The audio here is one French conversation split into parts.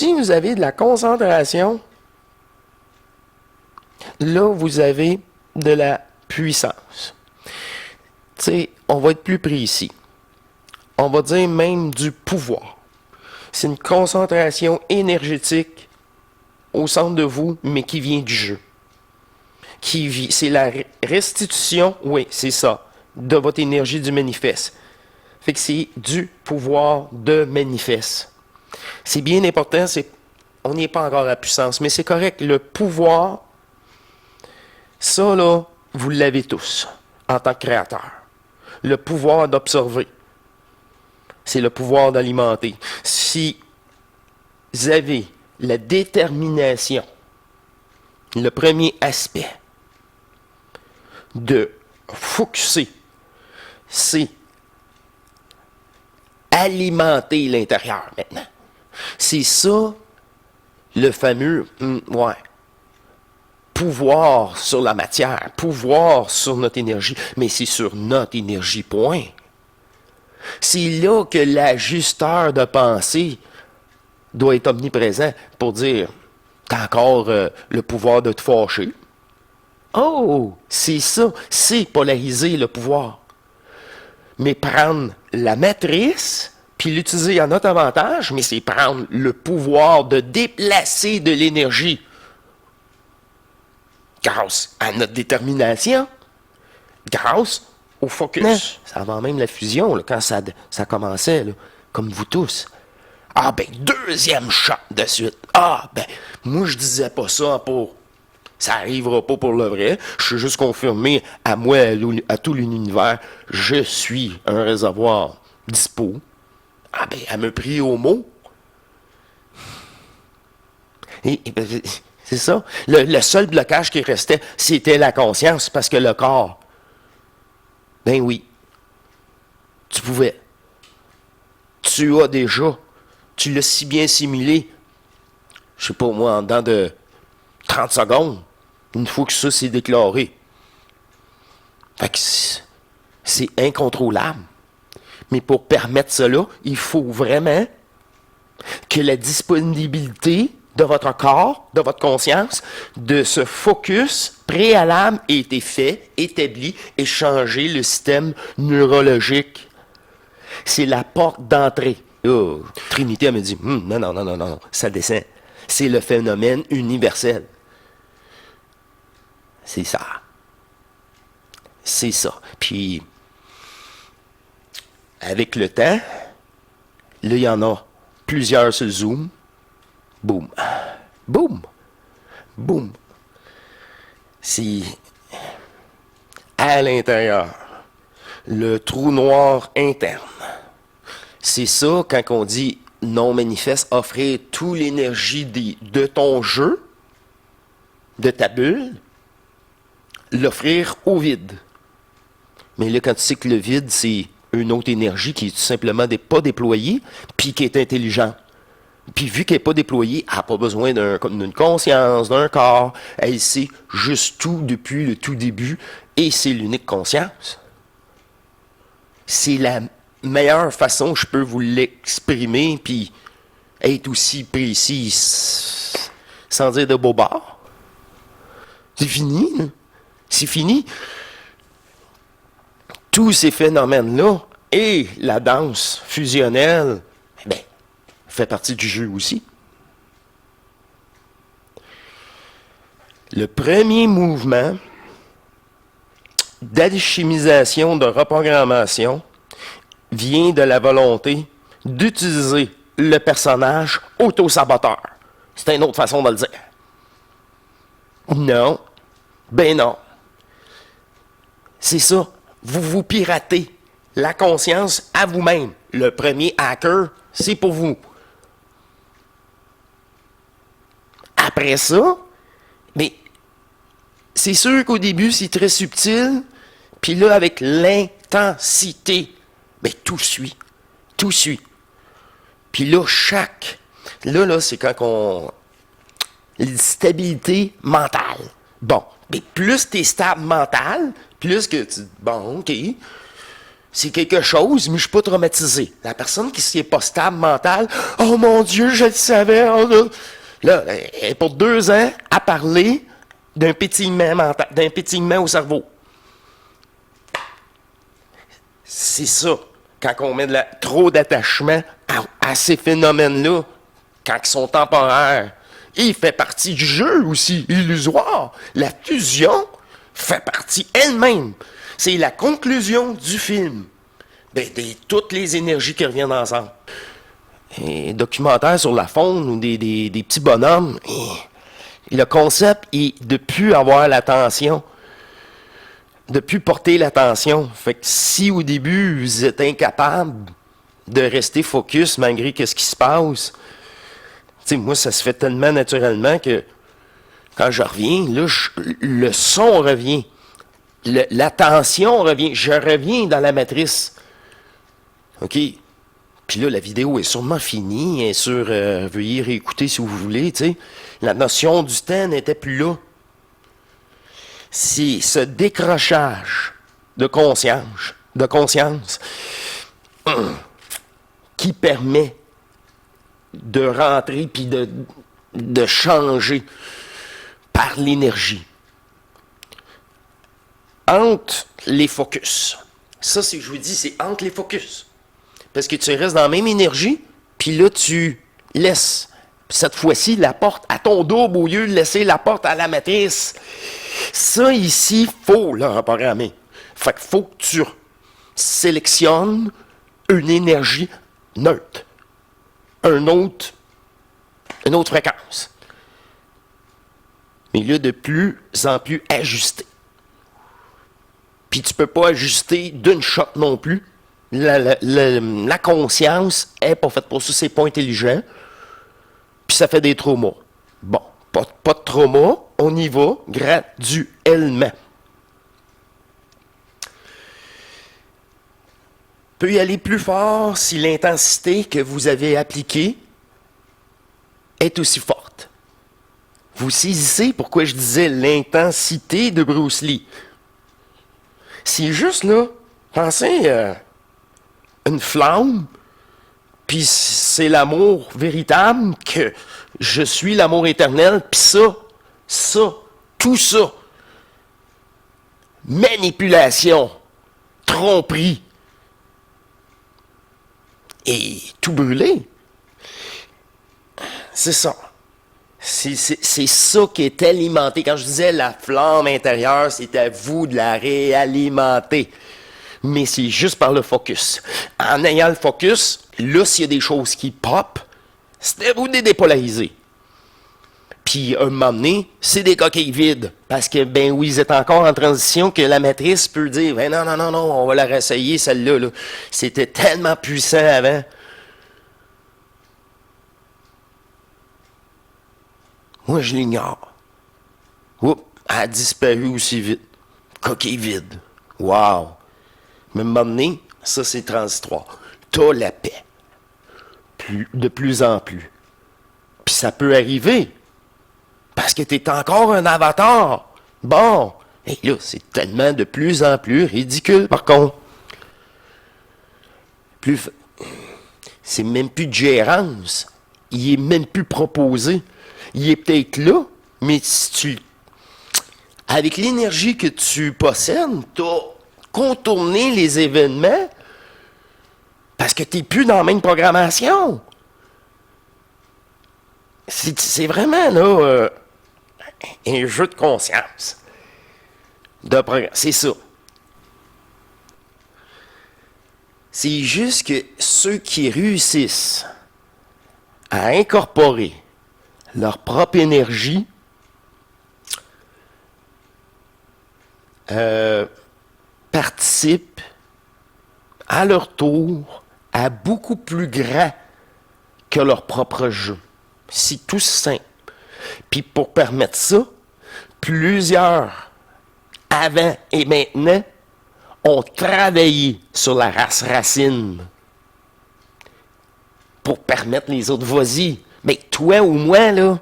Si vous avez de la concentration, là, vous avez de la puissance. Tu sais, on va être plus précis. On va dire même du pouvoir. C'est une concentration énergétique au centre de vous, mais qui vient du jeu. C'est la restitution, oui, c'est ça, de votre énergie du manifeste. Fait que c'est du pouvoir de manifeste. C'est bien important, on n'y est pas encore à la puissance, mais c'est correct. Le pouvoir, ça là, vous l'avez tous en tant que créateur. Le pouvoir d'observer. C'est le pouvoir d'alimenter. Si vous avez la détermination, le premier aspect de focusser, c'est alimenter l'intérieur maintenant. C'est ça, le fameux, pouvoir sur la matière, pouvoir sur notre énergie, mais c'est sur notre énergie, point. C'est là que l'ajusteur de pensée doit être omniprésent pour dire, t'as encore le pouvoir de te fâcher. Oh, c'est ça, c'est polariser le pouvoir. Mais prendre la matrice, puis l'utiliser à notre avantage, mais c'est prendre le pouvoir de déplacer de l'énergie grâce à notre détermination, grâce au focus. Ça avant même la fusion, là, quand ça commençait, là, comme vous tous. Ah ben, deuxième shot de suite. Ah ben, moi je disais pas ça pour... Ça arrivera pas pour le vrai. Je suis juste confirmé à moi, à tout l'univers. Je suis un réservoir dispo. Ah ben, elle me prie au mot. Et c'est ça. Le seul blocage qui restait, c'était la conscience, parce que le corps, ben oui, tu pouvais. Tu as déjà. Tu l'as si bien simulé. Je sais pas moi, en dedans de 30 secondes. Une fois que ça s'est déclaré. Fait que c'est incontrôlable. Mais pour permettre cela, il faut vraiment que la disponibilité de votre corps, de votre conscience, de ce focus préalable ait été fait, établi et changé le système neurologique. C'est la porte d'entrée. Oh, Trinité, elle me dit, non, ça descend. C'est le phénomène universel. C'est ça. C'est ça. Puis, avec le temps, là, il y en a plusieurs sur le Zoom. Boum. Boum. Boum. C'est à l'intérieur. Le trou noir interne. C'est ça, quand on dit non manifeste, offrir toute l'énergie de ton jeu, de ta bulle, l'offrir au vide. Mais là, quand tu sais que le vide, c'est une autre énergie qui est tout simplement pas déployée, puis qui est intelligente. Puis vu qu'elle n'est pas déployée, elle n'a pas besoin d'une conscience, d'un corps. Elle sait juste tout depuis le tout début, et c'est l'unique conscience. C'est la meilleure façon que je peux vous l'exprimer, puis être aussi précis, sans dire de bobard. C'est fini, là. C'est fini. Tous ces phénomènes-là et la danse fusionnelle, ben, fait partie du jeu aussi. Le premier mouvement d'alchimisation, de reprogrammation, vient de la volonté d'utiliser le personnage auto-saboteur. C'est une autre façon de le dire. Non. Ben non. C'est ça. Vous vous piratez la conscience à vous-même. Le premier hacker, c'est pour vous. Après ça, mais c'est sûr qu'au début, c'est très subtil. Puis là, avec l'intensité, ben, tout suit. Tout suit. Puis là, Là, c'est quand on... Stabilité mentale. Bon. Mais plus tu es stable mental, plus que tu... Bon, OK. c'est quelque chose, mais je suis pas traumatisé. La personne qui n'est pas stable mentale, oh mon Dieu, je le savais. Oh là, elle est pour 2 ans à parler d'un pétillement mental, d'un pétillement au cerveau. C'est ça, quand on met trop d'attachement à ces phénomènes-là, quand ils sont temporaires. Il fait partie du jeu aussi, illusoire. La fusion fait partie elle-même. C'est la conclusion du film. De toutes les énergies qui reviennent ensemble. Un documentaire sur la faune ou des petits bonhommes, le concept est de ne plus avoir l'attention, de ne plus porter l'attention. Fait que si au début, vous êtes incapable de rester focus malgré ce qui se passe, moi, ça se fait tellement naturellement que quand je reviens, là, le son revient. L'attention revient. Je reviens dans la matrice. OK? Puis là, la vidéo est sûrement finie. Elle est sur veuillez réécouter si vous voulez. T'sais. La notion du temps n'était plus là. C'est ce décrochage de conscience qui permet de rentrer puis de changer par l'énergie. Entre les focus. Ça, je vous dis, c'est entre les focus. Parce que tu restes dans la même énergie, puis là, tu laisses, cette fois-ci, la porte à ton double au lieu de laisser la porte à la matrice. Ça, ici, il faut le reprogrammer. Fait qu'il faut que tu sélectionnes une énergie neutre. Une autre fréquence. Mais là, de plus en plus ajusté. Puis tu ne peux pas ajuster d'une shot non plus. La conscience est pas faite pour ça, c'est pas intelligent. Puis ça fait des traumas. Bon, pas de trauma, on y va graduellement. Peut y aller plus fort si l'intensité que vous avez appliquée est aussi forte. Vous saisissez pourquoi je disais l'intensité de Bruce Lee. C'est juste là, pensez une flamme, puis c'est l'amour véritable, que je suis l'amour éternel, puis tout ça, manipulation, tromperie, et tout brûlé. C'est ça. C'est ça qui est alimenté. Quand je disais la flamme intérieure, c'est à vous de la réalimenter. Mais c'est juste par le focus. En ayant le focus, là, s'il y a des choses qui pop, c'est à vous de les dépolariser. Puis, un moment donné, c'est des coquilles vides. Parce que, ben oui, vous êtes encore en transition que la matrice peut dire, ben non, on va la réessayer, celle-là. Là. C'était tellement puissant avant. Moi, je l'ignore. Oups, elle a disparu aussi vite. Coquille vide. Wow. Mais à un moment donné, ça, c'est transitoire. T'as la paix. De plus en plus. Puis ça peut arriver. Parce que t'es encore un avatar. Bon. Et là, c'est tellement de plus en plus ridicule, par contre. C'est même plus de gérance. Il est même plus proposé. Il est peut-être là, mais si avec l'énergie que tu possèdes, tu as contourné les événements parce que tu n'es plus dans la même programmation. C'est vraiment là un jeu de conscience. C'est ça. C'est juste que ceux qui réussissent à incorporer leur propre énergie participent à leur tour à beaucoup plus grand que leur propre jeu. C'est tout simple. Puis pour permettre ça, plusieurs, avant et maintenant, ont travaillé sur la race racine pour permettre les autres. Vas-y. Mais toi ou moi, là,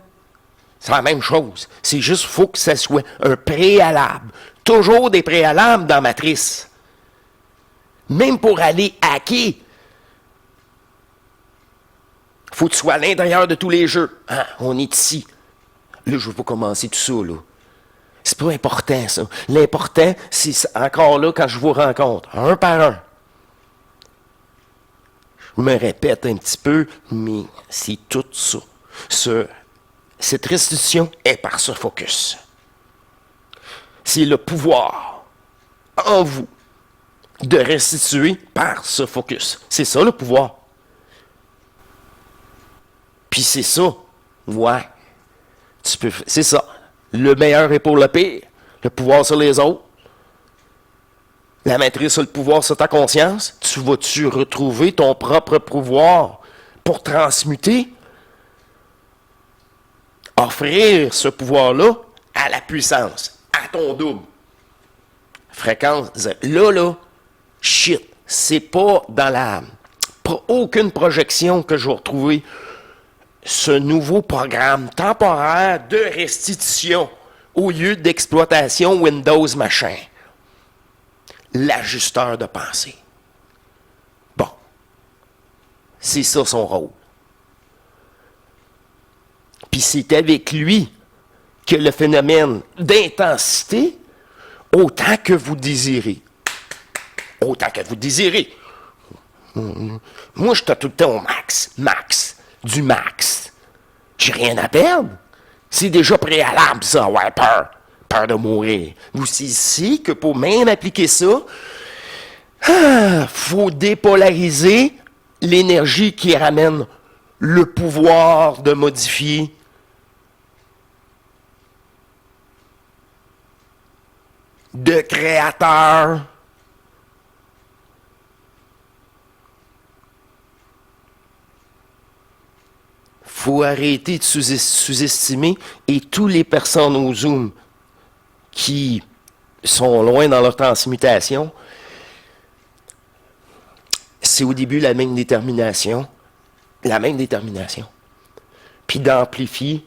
c'est la même chose. C'est juste qu'il faut que ça soit un préalable. Toujours des préalables dans Matrice. Même pour aller hacker, faut que tu sois à l'intérieur de tous les jeux. Hein? On est ici. Là, je veux pas commencer tout ça, là. C'est pas important, ça. L'important, c'est encore là quand je vous rencontre, un par un. Je me répète un petit peu, mais c'est tout ça. Cette restitution est par ce focus. C'est le pouvoir en vous de restituer par ce focus. C'est ça le pouvoir. Puis c'est ça, ouais. C'est ça. Le meilleur est pour le pire. Le pouvoir sur les autres. La maîtrise sur le pouvoir sur ta conscience. Tu vas-tu retrouver ton propre pouvoir pour transmuter? Offrir ce pouvoir-là à la puissance, à ton double. Fréquence, là, shit, c'est pas dans la... aucune projection que je vais retrouver ce nouveau programme temporaire de restitution au lieu d'exploitation Windows machin. L'ajusteur de pensée. Bon. C'est ça son rôle. Puis c'est avec lui que le phénomène d'intensité, autant que vous désirez. Autant que vous désirez. Moi, je suis tout le temps au max. Du max. J'ai rien à perdre. C'est déjà préalable, ça, ouais, peur de mourir. Vous savez que pour même appliquer ça, faut dépolariser l'énergie qui ramène le pouvoir de modifier de créateur. Faut arrêter de sous-estimer et toutes les personnes au Zoom qui sont loin dans leur transmutation, c'est au début la même détermination. Puis d'amplifier.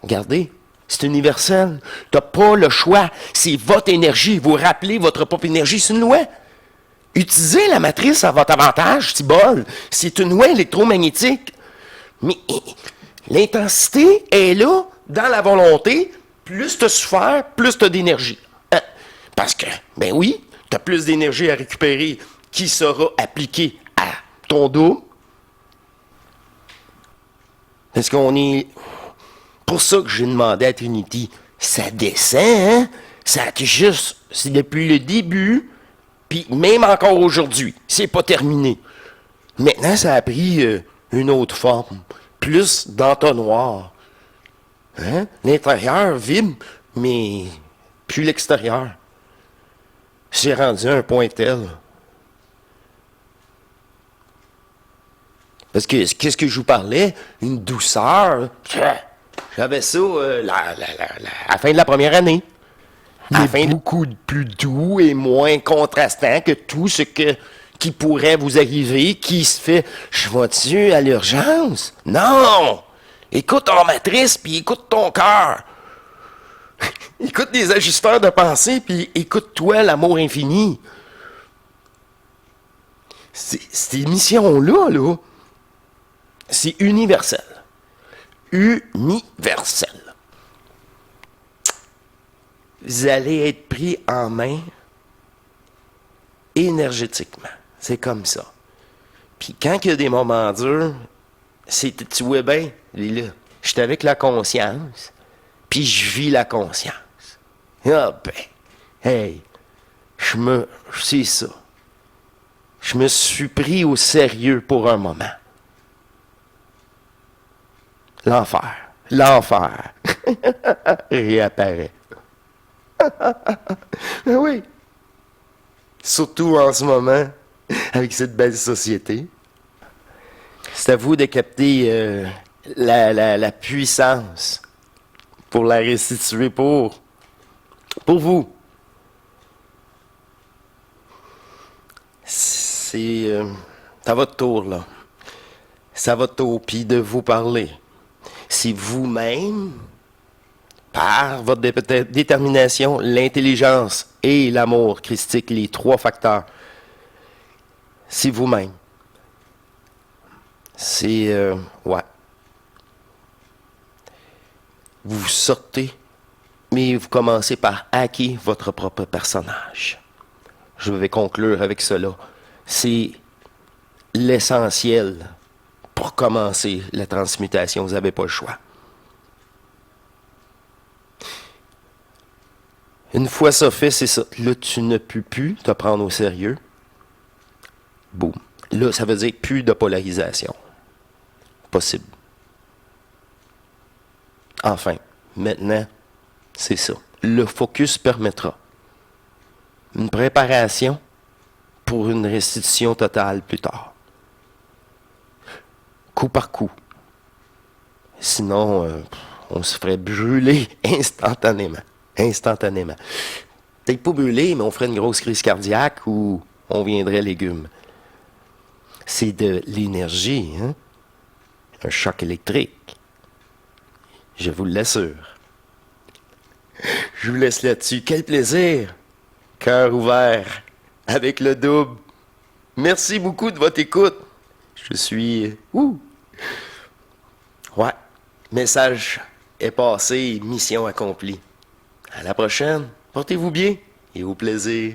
Regardez, c'est universel. Tu n'as pas le choix. C'est votre énergie. Vous rappelez votre propre énergie. C'est une loi. Utilisez la matrice à votre avantage, c'est bol. C'est une loi électromagnétique. Mais l'intensité est là, dans la volonté. Plus tu as souffert, plus tu as d'énergie. Hein? Parce que, ben oui, tu as plus d'énergie à récupérer qui sera appliquée à ton dos. Est-ce qu'on est... Pour ça que j'ai demandé à Trinity, ça descend, hein? Ça juste, c'est depuis le début, puis même encore aujourd'hui, c'est pas terminé. Maintenant, ça a pris une autre forme, plus d'entonnoir. Hein? L'intérieur vibre, mais plus l'extérieur. C'est rendu à un point tel. Parce que, qu'est-ce que je vous parlais? Une douceur. J'avais ça à la fin de la première année. Mais beaucoup plus doux et moins contrastant que tout ce qui pourrait vous arriver, qui se fait « Je vais-tu à l'urgence? » Non! Écoute ton matrice, puis écoute ton cœur. Écoute les ajusteurs de pensée, puis écoute-toi l'amour infini. Cette émission-là, c'est universel. Universel. Vous allez être pris en main énergétiquement. C'est comme ça. Puis quand il y a des moments durs, tu vois bien, Lila, je suis avec la conscience, puis je vis la conscience. Ah ben, hey, c'est ça. Je me suis pris au sérieux pour un moment. L'enfer réapparaît. Oui. Surtout en ce moment, avec cette belle société. C'est à vous de capter la puissance pour la restituer pour vous. C'est à votre tour, là. C'est à votre tour, puis de vous parler. C'est vous-même, par votre détermination, l'intelligence et l'amour christique, les trois facteurs, C'est vous-même. C'est... ouais. Vous sortez, mais vous commencez par hacker votre propre personnage. Je vais conclure avec cela. C'est l'essentiel pour commencer la transmutation. Vous n'avez pas le choix. Une fois ça fait, c'est ça. Là, tu ne peux plus te prendre au sérieux. Boum. Là, ça veut dire plus de polarisation. Possible. Enfin, maintenant, c'est ça. Le focus permettra une préparation pour une restitution totale plus tard. Coup par coup. Sinon, on se ferait brûler instantanément. Instantanément. Peut-être pas brûler, mais on ferait une grosse crise cardiaque ou on viendrait légumes. C'est de l'énergie, hein? Un choc électrique. Je vous l'assure. Je vous laisse là-dessus. Quel plaisir! Cœur ouvert, avec le double. Merci beaucoup de votre écoute. Je suis... Ouais. Message est passé, mission accomplie. À la prochaine. Portez-vous bien et au plaisir.